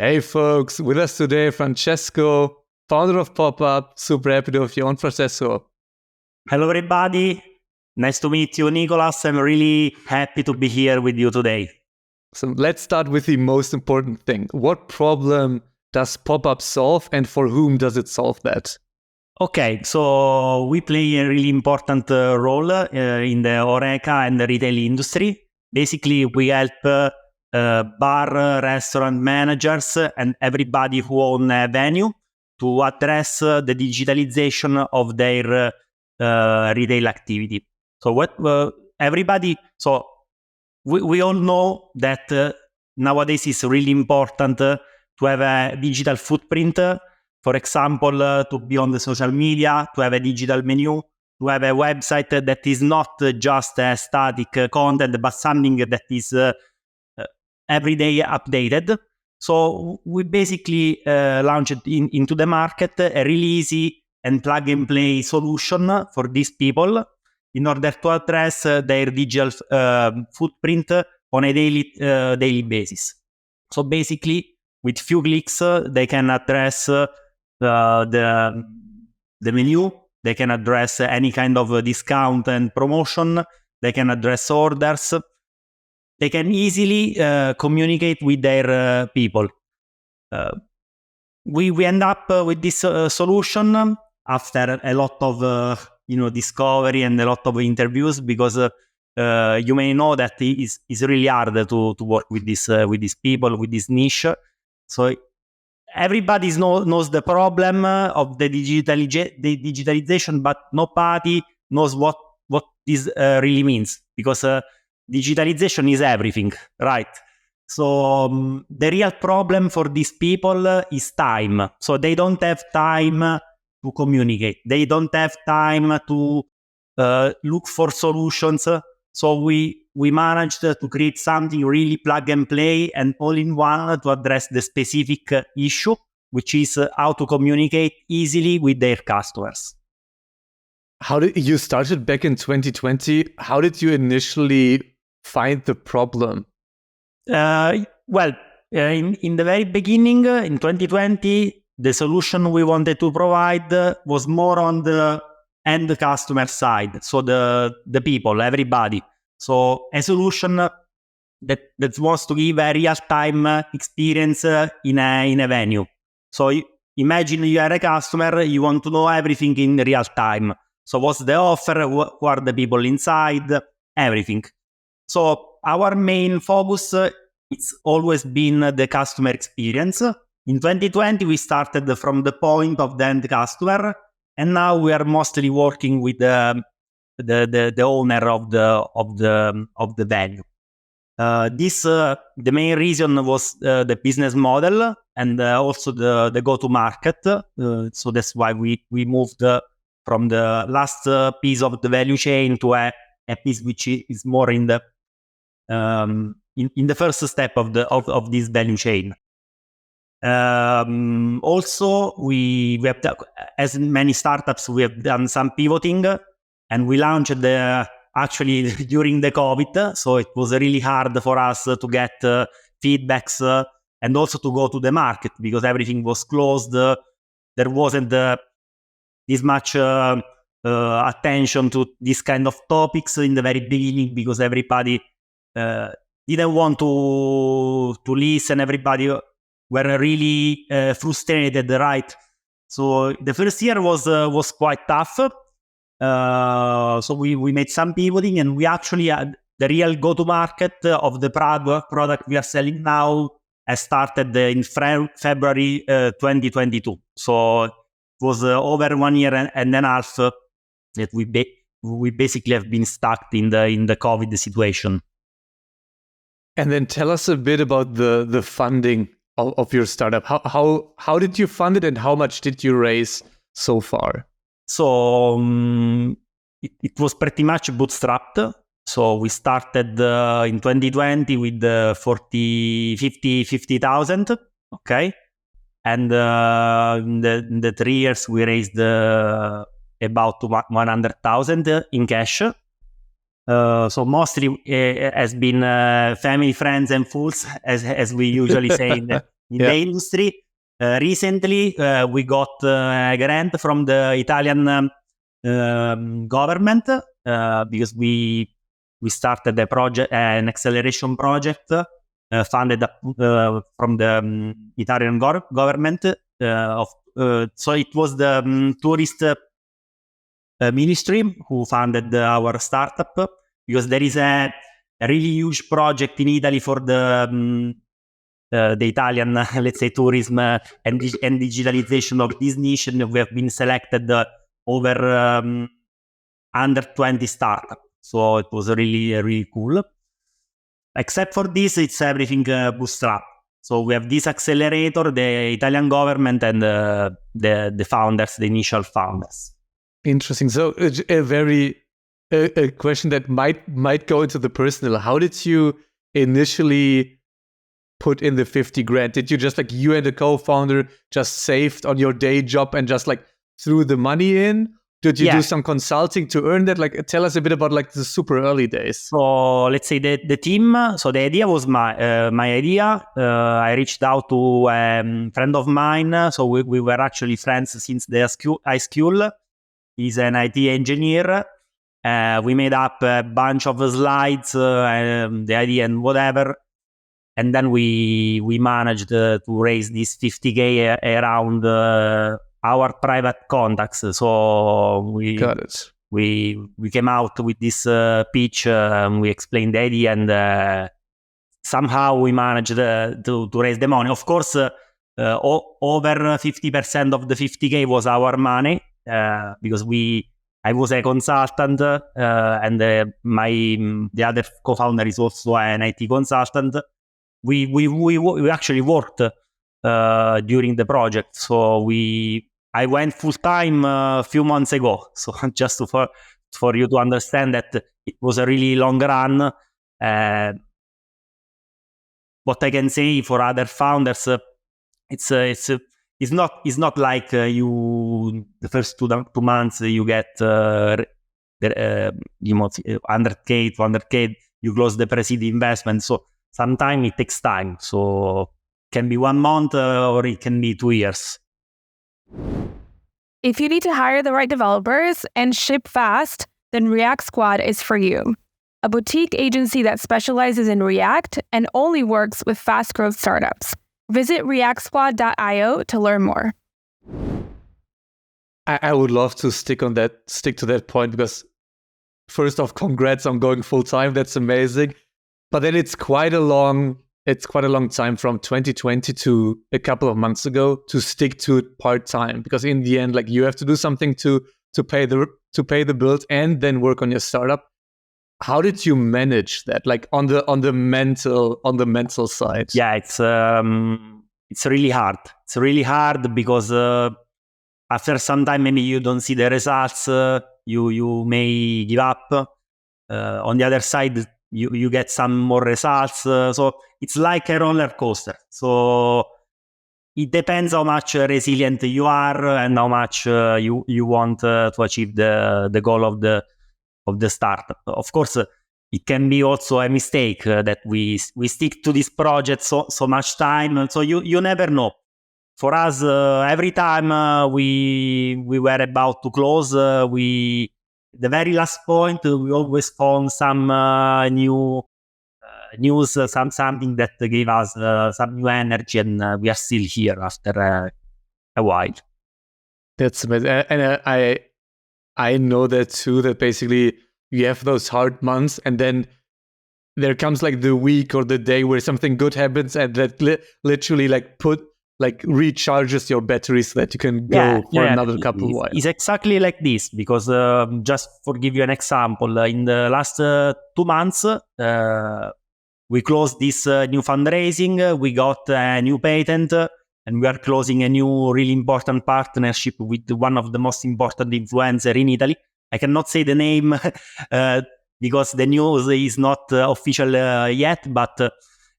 Hey folks, with us today, Francesco, founder of Popup. Super happy to have you on, Francesco. Hello everybody, nice to meet you, Nicolas. I'm really happy to be here with you today. So let's start with the most important thing. What problem does Popup solve and for whom does it solve that? Okay, so we play a really important role in the HoReCa and the retail industry. Basically, we help bar, restaurant managers and everybody who own a venue to address the digitalization of their retail activity. So we all know that nowadays it's really important to have a digital footprint. For example, to be on the social media, to have a digital menu, to have a website that is not just a static content, but something that is every day updated. So we basically launched into the market a really easy and plug-and-play solution for these people in order to address their digital footprint on a daily basis. So basically, with few clicks, they can address the menu, they can address any kind of discount and promotion, they can address orders, they can easily communicate with their people. We end up with this solution after a lot of discovery and a lot of interviews, because you may know that it's really hard to work with these people, with this niche. So everybody knows the problem of the digitalization, but nobody knows what this really means, because digitalization is everything, right? So the real problem for these people is time. So they don't have time to communicate. They don't have time to look for solutions. So we managed to create something really plug and play and all in one to address the specific issue, which is how to communicate easily with their customers. How did you started back in 2020? How did you initially find the problem? In the very beginning, in 2020, the solution we wanted to provide was more on the end customer side. So the people, everybody. So a solution that wants to give a real-time experience in a venue. So imagine you are a customer, you want to know everything in real time. So what's the offer, who are the people inside, everything. So our main focus, it's always been the customer experience. In 2020, we started from the point of the end customer, and now we are mostly working with the owner of the venue. The main reason was the business model and also the go-to-market. So that's why we moved from the last piece of the value chain to a piece which is more in the first step of this value chain. Also, we have as many startups, we have done some pivoting, and we launched actually during the COVID. So it was really hard for us to get feedbacks and also to go to the market, because everything was closed. There wasn't this much attention to this kind of topics in the very beginning, because everybody didn't want to listen. Everybody were really frustrated, right? So the first year was quite tough. So we made some pivoting, and we actually had the real go-to-market of the product we are selling now has started in February 2022. So it was over 1 year and a half that we basically have been stuck in the COVID situation. And then tell us a bit about the funding of your startup. How did you fund it, and how much did you raise so far? So it was pretty much bootstrapped. So we started in 2020 with 50,000. Okay. And in the 3 years, we raised about 100,000 in cash. So mostly has been family, friends, and fools, as we usually say the industry. Recently, we got a grant from the Italian government because we started a project, an acceleration project funded from the Italian government. So it was the tourist ministry who funded our startup, because there is a really huge project in Italy for the Italian, let's say, tourism and digitalization of this niche, and we have been selected over under 20 startups. So it was really cool. Except for this, it's everything bootstrap. So we have this accelerator, the Italian government, and the founders, the initial founders. Interesting. So a question that might go into the personal. How did you initially put in the 50 grand? Did you just, like, you and the co-founder just saved on your day job and just like threw the money in? Did you do some consulting to earn that? Like, tell us a bit about like the super early days. So let's say the team. So the idea was my idea. I reached out to a friend of mine. So we were actually friends since the high school. He's an IT engineer. We made up a bunch of slides, the idea and whatever. And then we managed to raise this 50K around our private contacts. So we came out with this pitch. We explained the idea, and somehow we managed to raise the money. Of course, over 50% of the 50K was our money, because I was a consultant, and the other co-founder is also an IT consultant. We actually worked during the project. So I went full time a few months ago. So just for you to understand that it was a really long run. What I can say for other founders, it's not like the first two months you get 100K, 200K, you close the pre-seed investment. So sometimes it takes time. So it can be 1 month or it can be 2 years. If you need to hire the right developers and ship fast, then React Squad is for you. A boutique agency that specializes in React and only works with fast growth startups. Visit reactsquad.io to learn more. I would love to stick to that point, because first off, congrats on going full time. That's amazing. But then it's quite a long time from 2020 to a couple of months ago to stick to it part time, because in the end, like, you have to do something to pay the bills and then work on your startup. How did you manage that? Like on the mental side? Yeah, it's really hard. It's really hard because after some time, maybe you don't see the results. You may give up. On the other side, you get some more results. So it's like a roller coaster. So it depends how much resilient you are and how much you want to achieve the goal of the startup. Of course, it can be also a mistake that we stick to this project so much time. So you never know. For us, every time we were about to close, the very last point, we always found some new news, something that gave us some new energy, and we are still here after a while. That's amazing. And I know that too, that basically you have those hard months, and then there comes like the week or the day where something good happens, and that literally recharges your battery so that you can go for another couple of while. It's exactly like this, because just for give you an example, in the last 2 months, we closed this new fundraising, we got a new patent, and we are closing a new really important partnership with one of the most important influencers in Italy. I cannot say the name because the news is not official yet, but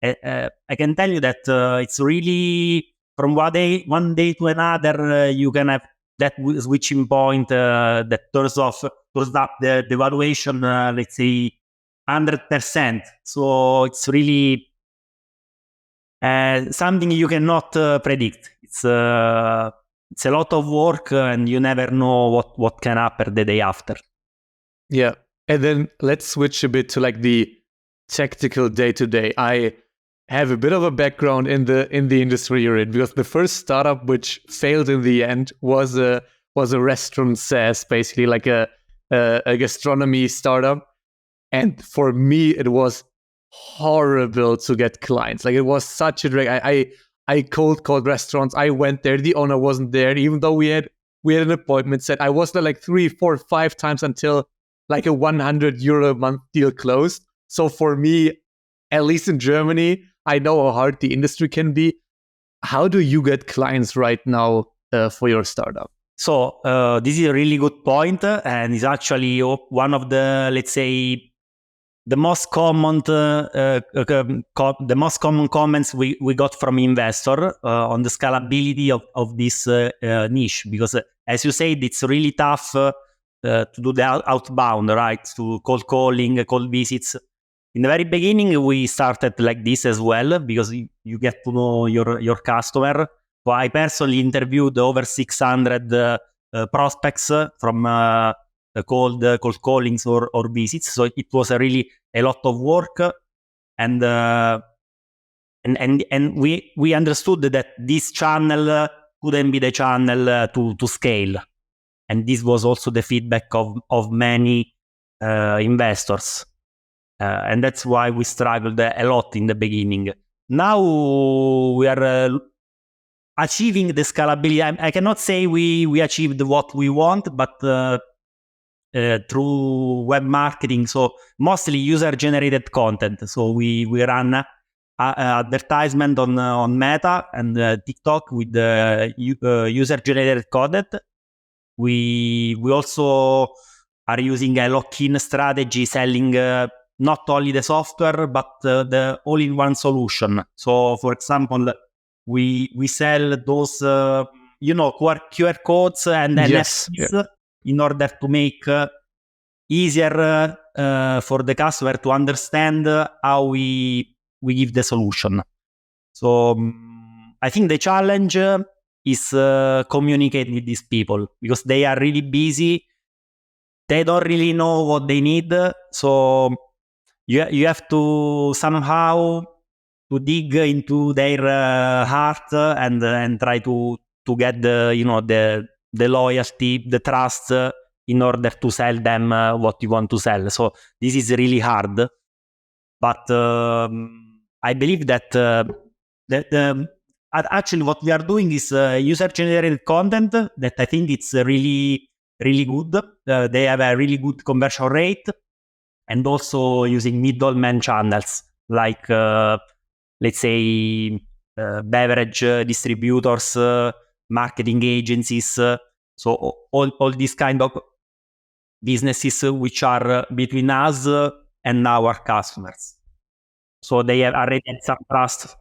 I can tell you that it's really, from one day to another, you can have that switching point that turns up the valuation, let's say 100%. So it's really something you cannot predict. It's a lot of work, and you never know what can happen the day after. Yeah. And then let's switch a bit to like the tactical day-to-day. I have a bit of a background in the industry you're in, because the first startup which failed in the end was a restaurant SaaS, basically like a gastronomy startup. And for me, it was horrible to get clients. Like, it was such a drag. I cold called restaurants. I went there. The owner wasn't there, even though we had an appointment set. I was there like 3, 4, 5 times until like a €100 a month deal closed. So for me, at least in Germany, I know how hard the industry can be. How do you get clients right now for your startup? So this is a really good point, and is actually one of the, let's say, the most common comments we got from investor on the scalability of this niche, because as you said, it's really tough to do the outbound, right? To cold calling, cold visits. In the very beginning, we started like this as well, because you get to know your customer. So I personally interviewed over 600 prospects from cold callings or visits. So it was really a lot of work, and we understood that this channel couldn't be the channel to scale, and this was also the feedback of many investors, and that's why we struggled a lot in the beginning. Now we are achieving the scalability. I cannot say we achieved what we want, but through web marketing, so mostly user-generated content. So we run advertisement on Meta and TikTok with user-generated content. We also are using a lock-in strategy, selling not only the software but the all-in-one solution. So, for example, we sell those QR codes and Yes, NFTs in order to make easier for the customer to understand how we give the solution. So I think the challenge is communicate with these people, because they are really busy. They don't really know what they need. So you have to somehow to dig into their heart and try to get the loyalty, the trust, in order to sell them what you want to sell. So this is really hard, but I believe that actually what we are doing is user-generated content that I think it's really, really good. They have a really good conversion rate, and also using middleman channels like, let's say, beverage distributors, marketing agencies. So all these kind of businesses which are between us and our customers. So they have already some trust.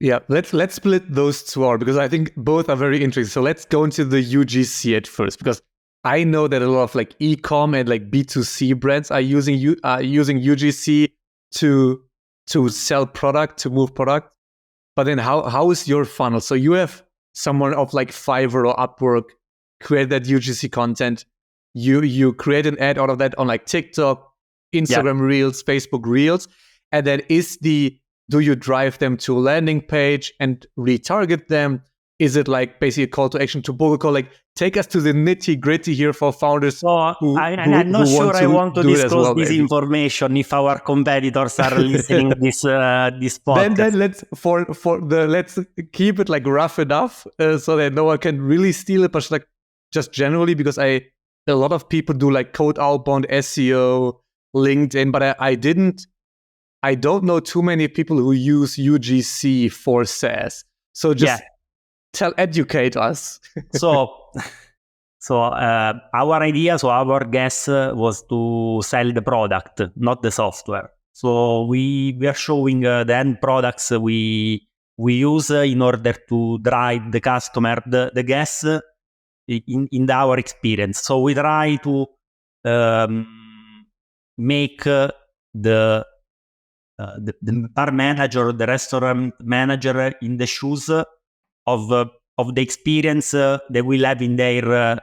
Yeah, let's split those two out, because I think both are very interesting. So let's go into the UGC at first, because I know that a lot of like e-com and like B2C brands are using UGC to sell product, to move product. But then how is your funnel? So you have someone of like Fiverr or Upwork create that UGC content. You create an ad out of that on like TikTok, Instagram Reels, Facebook Reels, and then do you drive them to a landing page and retarget them? Is it like basically a call to action to book a call? Like, take us to the nitty gritty here for founders. So I'm not sure I want to disclose this information if our competitors are listening this podcast. Then let's keep it like rough enough so that no one can really steal it, but like just generally, because a lot of people do like code outbound, SEO, LinkedIn, but I don't know too many people who use UGC for SaaS. So just educate us. So our idea, our guess was to sell the product, not the software. So we are showing the end products we use in order to drive the customer, the guess in our experience. So we try to make the the bar manager, the restaurant manager in the shoes of the experience they will have in their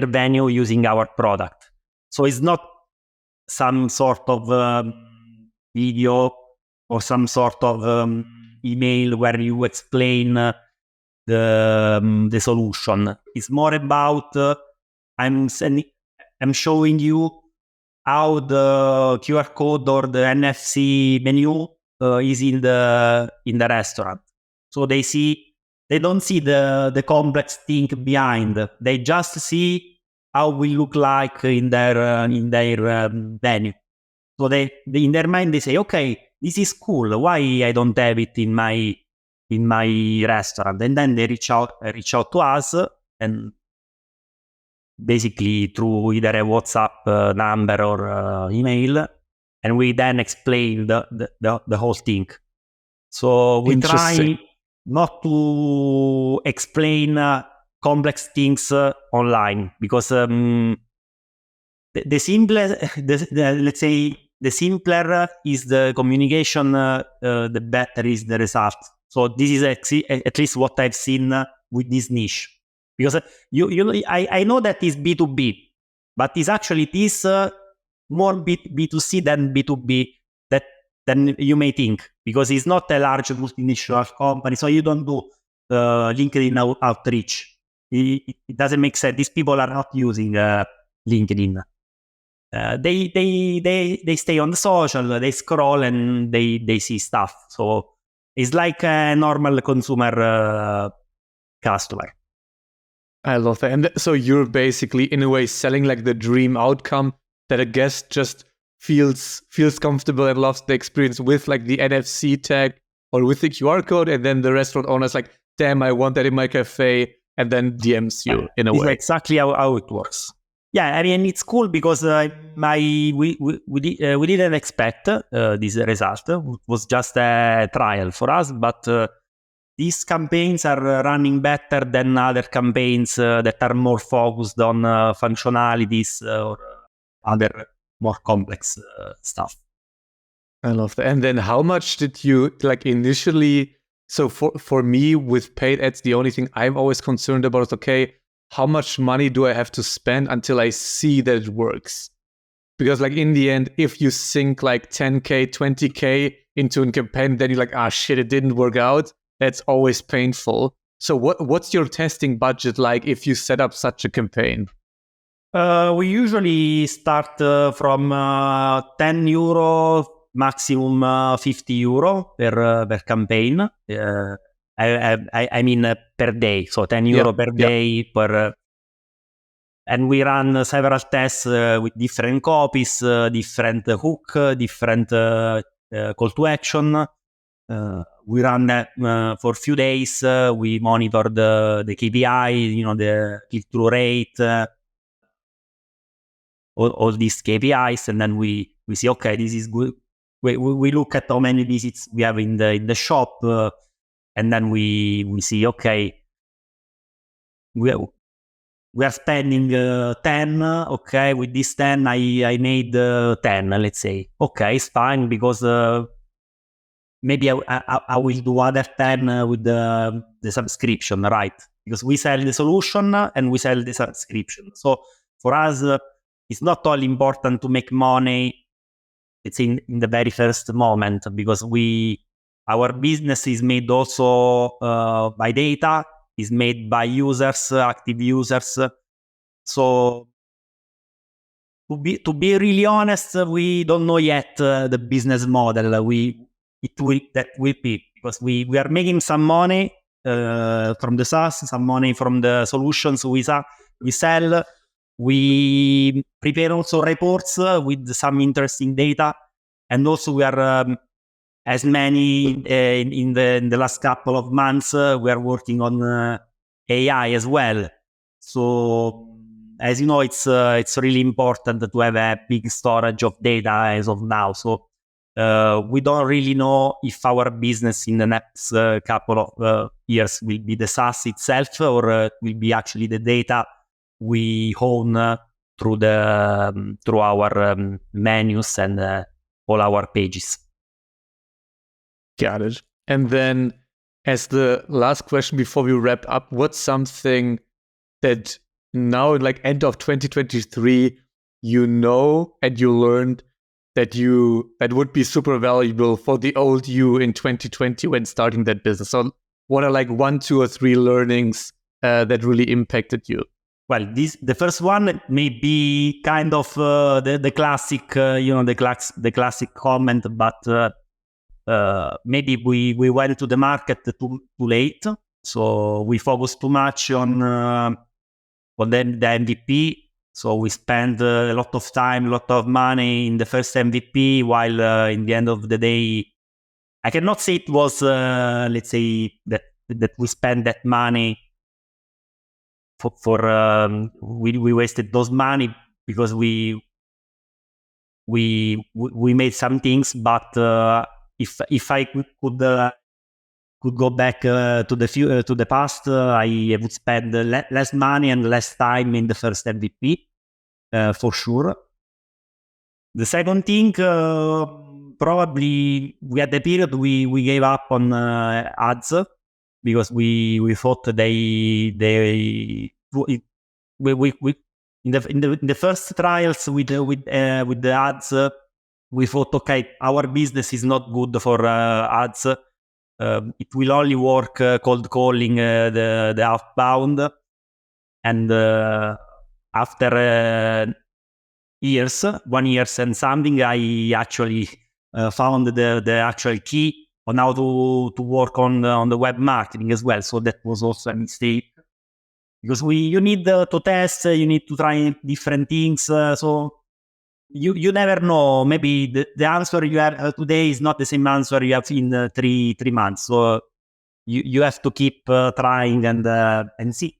venue using our product. So it's not some sort of video or some sort of email where you explain the solution. It's more about I'm showing you how the QR code or the NFC menu is in the restaurant. So they don't see the complex thing behind. They just see how we look like in their venue. So they in their mind they say, okay, this is cool. Why I don't have it in my restaurant? And then they reach out to us, and basically through either a WhatsApp number or email, and we then explain the whole thing. So we try not to explain complex things online, because the simpler is the communication, the better is the result. So this is at least what I've seen with this niche. Because I know that is B2B, but it's actually more B2C than B2B than you may think, because it's not a large multinational company, so you don't do LinkedIn outreach. It doesn't make sense. These people are not using LinkedIn. They stay on the social, they scroll, and they see stuff. So it's like a normal consumer customer. I love that. And so you're basically, in a way, selling like the dream outcome that a guest just feels comfortable and loves the experience with like the NFC tag or with the QR code, and then the restaurant owner's like, damn, I want that in my cafe, and then DMs you in a way. Exactly how it works. Yeah, I mean, it's cool because we didn't expect this result. It was just a trial for us, but these campaigns are running better than other campaigns that are more focused on functionalities or other more complex stuff. I love that. And then how much did you like initially? So for me with paid ads, the only thing I'm always concerned about is, okay, how much money do I have to spend until I see that it works? Because like in the end, if you sink like 10K, 20K into a campaign, then you're like, ah, shit, it didn't work out. That's always painful. So what's your testing budget like if you set up such a campaign? We usually start from €10, maximum €50 per campaign. I mean per day, so €10 per day per. And we run several tests with different copies, different hook, different call to action. We run that for a few days. We monitor the KPI, the click-through rate, all these KPIs, and then we see, okay, this is good. We look at how many visits we have in the shop, and then we see, okay, we are spending 10. Okay, with this 10, I made 10. Let's say, okay, it's fine, because maybe I will do other 10 with the subscription, right? Because we sell the solution and we sell the subscription. So for us, it's not all important to make money. It's in the very first moment, because our business is made also by data, is made by users, active users. So to be really honest, we don't know yet the business model. That will be, because we are making some money from the SaaS, some money from the solutions we sell. We prepare also reports with some interesting data, and also we are as many in the last couple of months we are working on AI as well. So as you know, it's really important to have a big storage of data as of now. So we don't really know if our business in the next couple of years will be the SaaS itself, or will be actually the data we own through our menus and all our pages. Got it. And then as the last question before we wrap up, what's something that now, like end of 2023, you know and you learned that would be super valuable for the old you in 2020 when starting that business? So what are like 1, 2, or 3 learnings that really impacted you? Well, the first one may be kind of the classic, the classic comment, but maybe we went to the market too late. So we focused too much on the MVP. So we spent a lot of time, a lot of money in the first MVP, while in the end of the day, I cannot say it was, let's say, that we spent that money we wasted those money because we made some things, but if I could go back to the past, I would spend less money and less time in the first MVP, for sure. The second thing, probably we had a period we gave up on ads because we thought we in the first trials with the ads, we thought, okay, our business is not good for ads. It will only work cold calling the outbound. And after 1 year and something, I actually found the actual key on how to work on the web marketing as well. So that was also a mistake. Because you need to test, you need to try different things. So you never know. Maybe the answer you have today is not the same answer you have in 3 months. So you have to keep trying and see.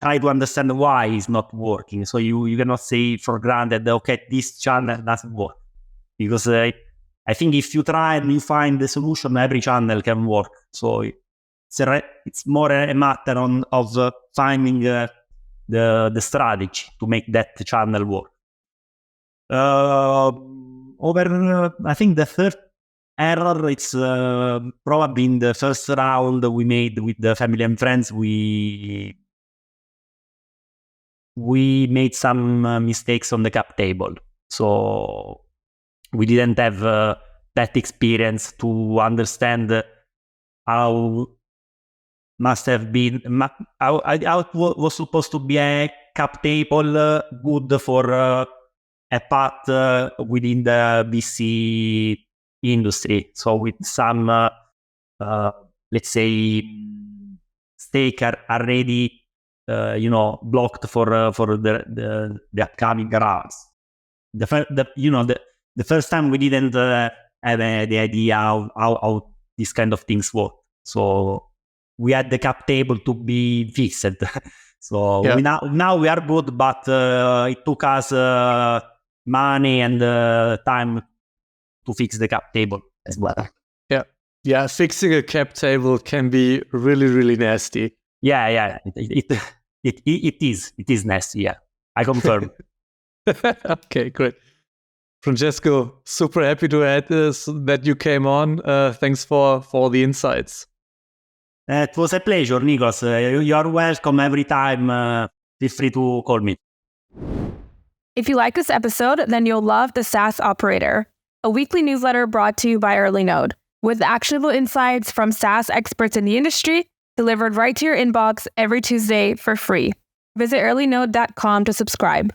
Try to understand why it's not working. So you cannot say for granted, okay, this channel doesn't work. Because I think if you try and you find the solution, every channel can work. So it's more a matter of finding the strategy to make that channel work. I think the third error, it's probably in the first round we made with the family and friends. We made some mistakes on the cap table. So we didn't have that experience to understand how must have been how it was supposed to be a cap table good for a path within the VC industry. So with some let's say stake are already blocked for the upcoming rounds. The first time we didn't have the idea how these kind of things work. So we had the cap table to be fixed. So yeah. now we are good, but it took us money and time to fix the cap table as well. Yeah, fixing a cap table can be really, really nasty. Yeah, it is nasty. Yeah, I confirm. Okay, great. Francesco, super happy to add this, that you came on. Thanks for all the insights. It was a pleasure, Nikos. You are welcome every time. Feel free to call me. If you like this episode, then you'll love the SaaS Operator, a weekly newsletter brought to you by EarlyNode, with actionable insights from SaaS experts in the industry, delivered right to your inbox every Tuesday for free. Visit earlynode.com to subscribe.